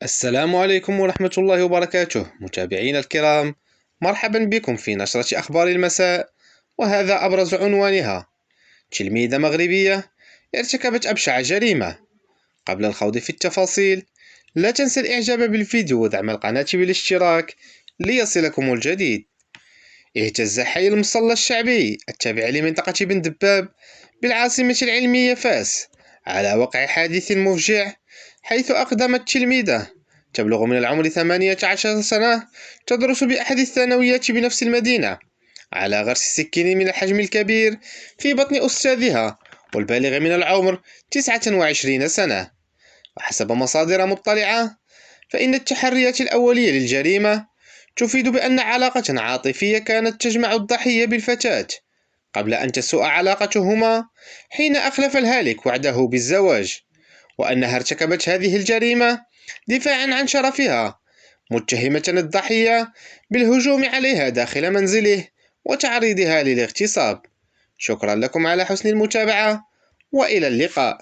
السلام عليكم ورحمة الله وبركاته متابعينا الكرام. مرحبا بكم في نشرة أخبار المساء، وهذا أبرز عنوانها: تلميذة مغربية ارتكبت أبشع جريمة. قبل الخوض في التفاصيل، لا تنسى الإعجاب بالفيديو ودعم القناة بالاشتراك ليصلكم الجديد. اهتز حي المصلى الشعبي التابع لمنطقة بن دباب بالعاصمة العلمية فاس على وقع حادث مفجع، حيث أقدمت تلميذة تبلغ من العمر 18 سنة تدرس بأحد الثانويات بنفس المدينة على غرس سكين من الحجم الكبير في بطن أستاذها والبالغ من العمر 29 سنة. وحسب مصادر مطلعة، فإن التحريات الأولية للجريمة تفيد بأن علاقة عاطفية كانت تجمع الضحية بالفتاة قبل أن تسوء علاقتهما حين أخلف الهالك وعده بالزواج، وأنها ارتكبت هذه الجريمة دفاعا عن شرفها، متهمة الضحية بالهجوم عليها داخل منزله وتعريضها للاغتصاب. شكرا لكم على حسن المتابعة، وإلى اللقاء.